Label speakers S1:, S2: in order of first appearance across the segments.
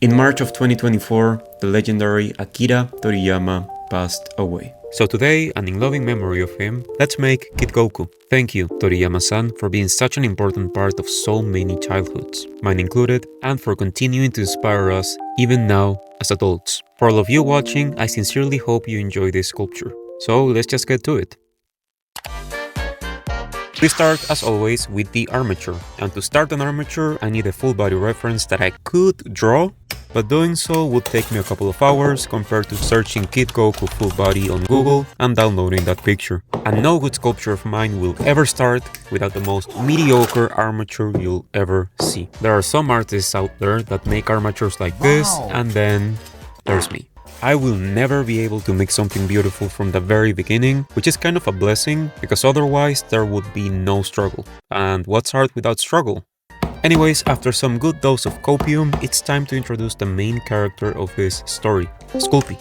S1: In March of 2024, the legendary Akira Toriyama passed away. So today, and in loving memory of him, let's make Kid Goku. Thank you, Toriyama-san, for being such an important part of so many childhoods, mine included, and for continuing to inspire us even now as adults. For all of you watching, I sincerely hope you enjoy this sculpture. So let's just get to it. We start, as always, with the armature, and to start an armature, I need a full body reference that I could draw, but doing so would take me a couple of hours compared to searching Kid Goku full body on Google and downloading that picture. And no good sculpture of mine will ever start without the most mediocre armature you'll ever see. There are some artists out there that make armatures like this, and then there's me. I will never be able to make something beautiful from the very beginning, which is kind of a blessing, because otherwise there would be no struggle. And what's art without struggle? Anyways, after some good dose of copium, it's time to introduce the main character of this story, Sculpey.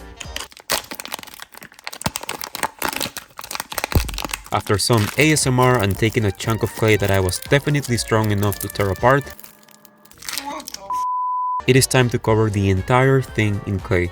S1: After some ASMR and taking a chunk of clay that I was definitely strong enough to tear apart, it is time to cover the entire thing in clay.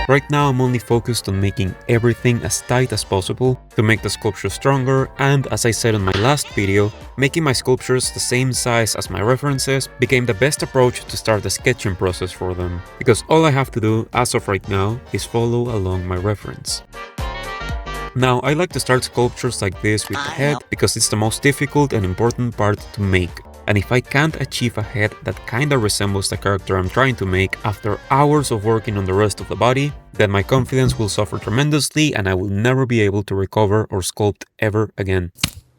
S1: Right now I'm only focused on making everything as tight as possible to make the sculpture stronger, and as I said in my last video, making my sculptures the same size as my references became the best approach to start the sketching process for them, because all I have to do as of right now is follow along my reference. Now, I like to start sculptures like this with the head because it's the most difficult and important part to make. And if I can't achieve a head that kinda resembles the character I'm trying to make after hours of working on the rest of the body, then my confidence will suffer tremendously and I will never be able to recover or sculpt ever again.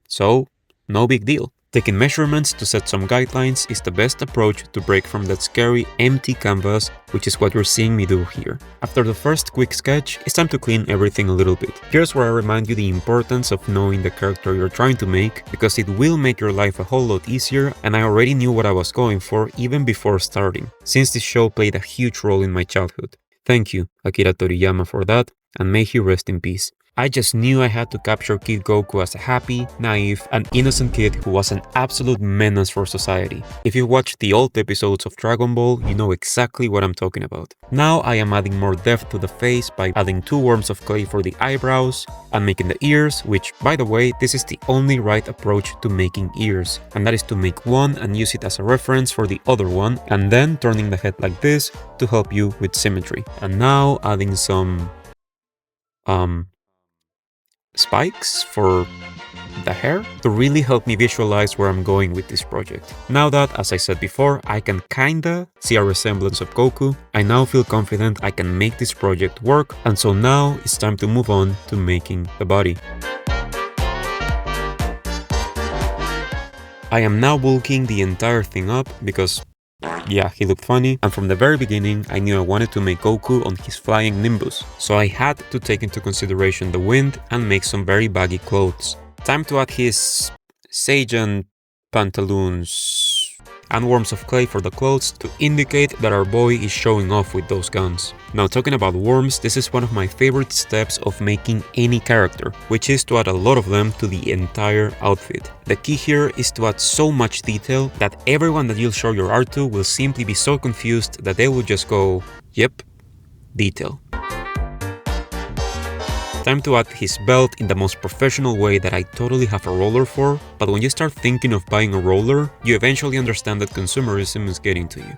S1: So, no big deal. Taking measurements to set some guidelines is the best approach to break from that scary empty canvas, which is what you're seeing me do here. After the first quick sketch, it's time to clean everything a little bit. Here's where I remind you the importance of knowing the character you're trying to make, because it will make your life a whole lot easier, and I already knew what I was going for even before starting, since this show played a huge role in my childhood. Thank you, Akira Toriyama, for that, and may he rest in peace. I just knew I had to capture Kid Goku as a happy, naive, and innocent kid who was an absolute menace for society. If you watched the old episodes of Dragon Ball, you know exactly what I'm talking about. Now I am adding more depth to the face by adding 2 worms of clay for the eyebrows, and making the ears, which, by the way, this is the only right approach to making ears, and that is to make one and use it as a reference for the other one, and then turning the head like this to help you with symmetry. And now adding some spikes for the hair to really help me visualize where I'm going with this project. Now that, as I said before, I can kinda see a resemblance of Goku, I now feel confident I can make this project work, and so now it's time to move on to making the body. I am now bulking the entire thing up because, yeah, he looked funny, and from the very beginning I knew I wanted to make Goku on his flying Nimbus, so I had to take into consideration the wind and make some very baggy clothes. Time to add his Seijan pantaloons and worms of clay for the clothes to indicate that our boy is showing off with those guns. Now, talking about worms, this is one of my favorite steps of making any character, which is to add a lot of them to the entire outfit. The key here is to add so much detail that everyone that you'll show your art to will simply be so confused that they will just go, yep, detail. Time to add his belt in the most professional way that I totally have a roller for, but when you start thinking of buying a roller, you eventually understand that consumerism is getting to you.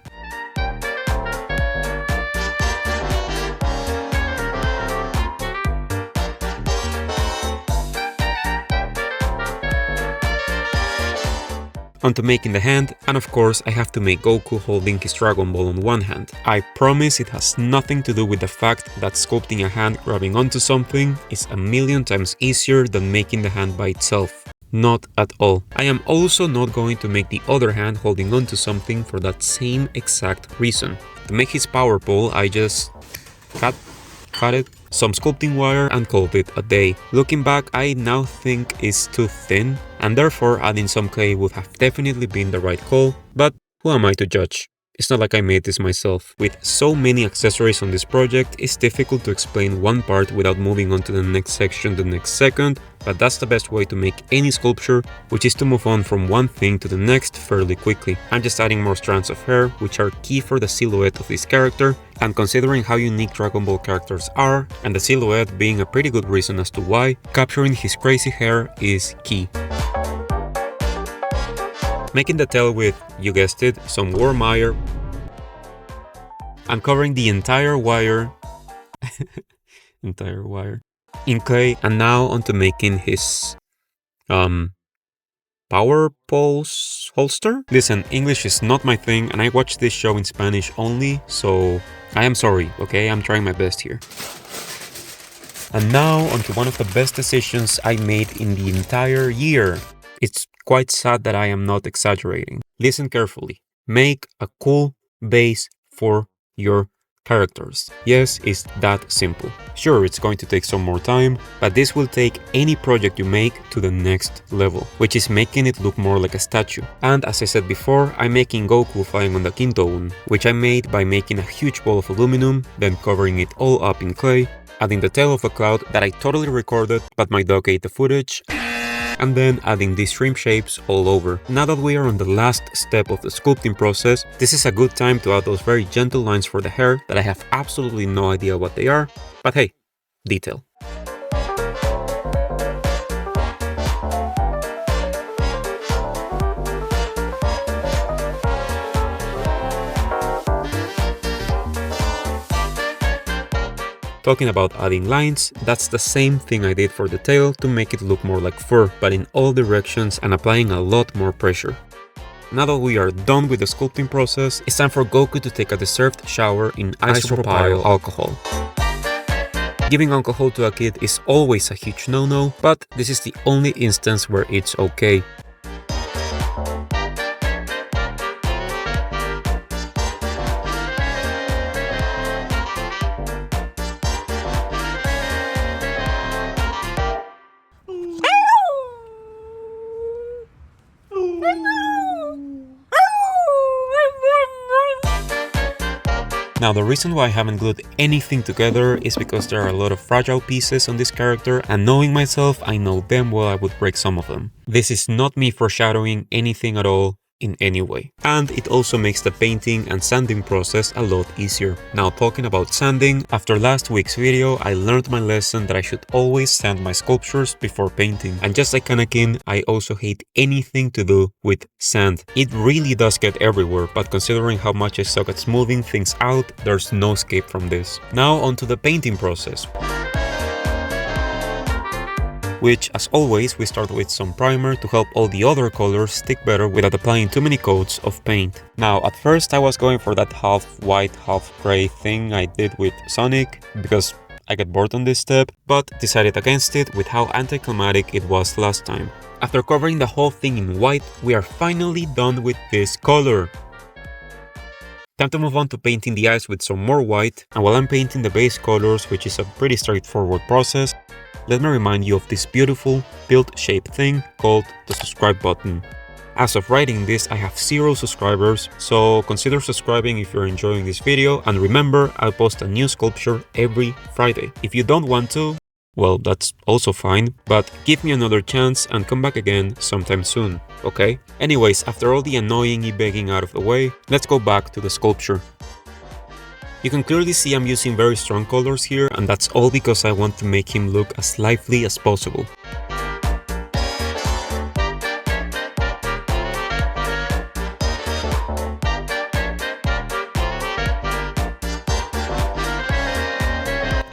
S1: Onto making the hand, and of course I have to make Goku holding his Dragon Ball on one hand. I promise it has nothing to do with the fact that sculpting a hand grabbing onto something is a million times easier than making the hand by itself. Not at all. I am also not going to make the other hand holding onto something for that same exact reason. To make his power pole, I just cut it, some sculpting wire, and called it a day. Looking back, I now think it's too thin, and therefore adding some clay would have definitely been the right call, but who am I to judge? It's not like I made this myself. With so many accessories on this project, it's difficult to explain one part without moving on to the next section the next second, but that's the best way to make any sculpture, which is to move on from one thing to the next fairly quickly. I'm just adding more strands of hair, which are key for the silhouette of this character, and considering how unique Dragon Ball characters are, and the silhouette being a pretty good reason as to why, capturing his crazy hair is key. Making the tail with, you guessed it, some armature. I'm covering the entire wire in clay, and now onto making his power pose holster. Listen, English is not my thing, and I watched this show in Spanish only, so I am sorry, okay? I'm trying my best here. And now onto one of the best decisions I made in the entire year. It's quite sad that I am not exaggerating. Listen carefully. Make a cool base for your characters. Yes, it's that simple. Sure, it's going to take some more time, but this will take any project you make to the next level, which is making it look more like a statue. And as I said before, I'm making Goku flying on the kintoun, which I made by making a huge ball of aluminum, then covering it all up in clay, adding the tail of a cloud that I totally recorded, but my dog ate the footage, and then adding these shrimp shapes all over. Now that we are on the last step of the sculpting process, this is a good time to add those very gentle lines for the hair that I have absolutely no idea what they are, but hey, detail. Talking about adding lines, that's the same thing I did for the tail to make it look more like fur, but in all directions and applying a lot more pressure. Now that we are done with the sculpting process, it's time for Goku to take a deserved shower in isopropyl alcohol. Giving alcohol to a kid is always a huge no-no, but this is the only instance where it's okay. Now the reason why I haven't glued anything together is because there are a lot of fragile pieces on this character, and knowing myself, I know damn well I would break some of them. This is not me foreshadowing anything at all in any way. And it also makes the painting and sanding process a lot easier. Now talking about sanding, after last week's video I learned my lesson that I should always sand my sculptures before painting. And just like Anakin, I also hate anything to do with sand. It really does get everywhere, but considering how much I suck at smoothing things out, there's no escape from this. Now onto the painting process, which, as always, we start with some primer to help all the other colors stick better without applying too many coats of paint. Now, at first I was going for that half white, half gray thing I did with Sonic, because I got bored on this step, but decided against it with how anticlimactic it was last time. After covering the whole thing in white, we are finally done with this color. Time to move on to painting the eyes with some more white, and while I'm painting the base colors, which is a pretty straightforward process, let me remind you of this beautiful build-shaped thing called the subscribe button. As of writing this, I have 0 subscribers, so consider subscribing if you're enjoying this video, and remember, I'll post a new sculpture every Friday. If you don't want to, well, that's also fine, but give me another chance and come back again sometime soon, okay? Anyways, after all the annoying begging out of the way, let's go back to the sculpture. You can clearly see I'm using very strong colors here, and that's all because I want to make him look as lively as possible.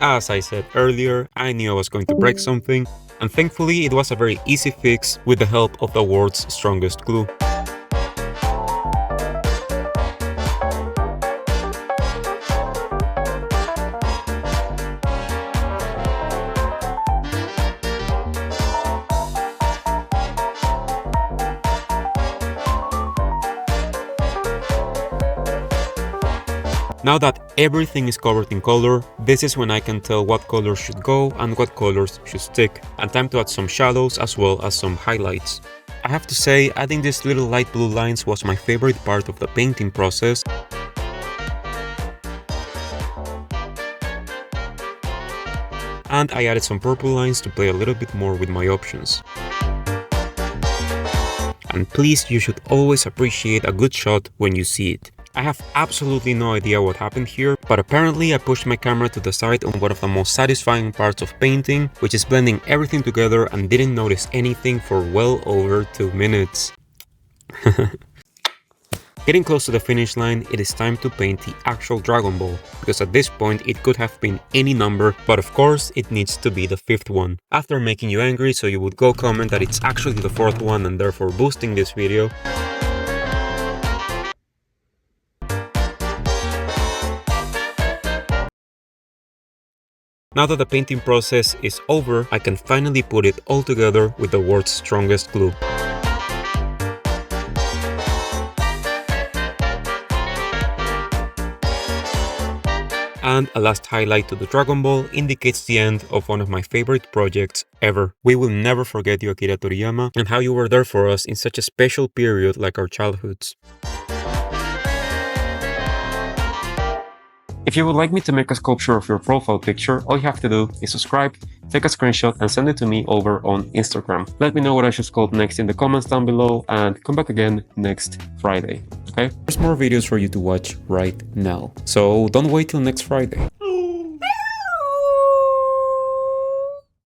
S1: As I said earlier, I knew I was going to break something, and thankfully it was a very easy fix with the help of the world's strongest glue. Now that everything is covered in color, this is when I can tell what colors should go and what colors should stick, and time to add some shadows as well as some highlights. I have to say, adding these little light blue lines was my favorite part of the painting process, and I added some purple lines to play a little bit more with my options. And please, you should always appreciate a good shot when you see it. I have absolutely no idea what happened here, but apparently I pushed my camera to the side on one of the most satisfying parts of painting, which is blending everything together, and didn't notice anything for well over 2 minutes. Getting close to the finish line, it is time to paint the actual Dragon Ball, because at this point it could have been any number, but of course it needs to be the 5th one. After making you angry so you would go comment that it's actually the 4th one and therefore boosting this video, now that the painting process is over, I can finally put it all together with the world's strongest glue. And a last highlight to the Dragon Ball indicates the end of one of my favorite projects ever. We will never forget you, Akira Toriyama, and how you were there for us in such a special period like our childhoods. If you would like me to make a sculpture of your profile picture, all you have to do is subscribe, take a screenshot and send it to me over on Instagram. Let me know what I should sculpt next in the comments down below, and come back again next Friday, okay? There's more videos for you to watch right now, so don't wait till next Friday.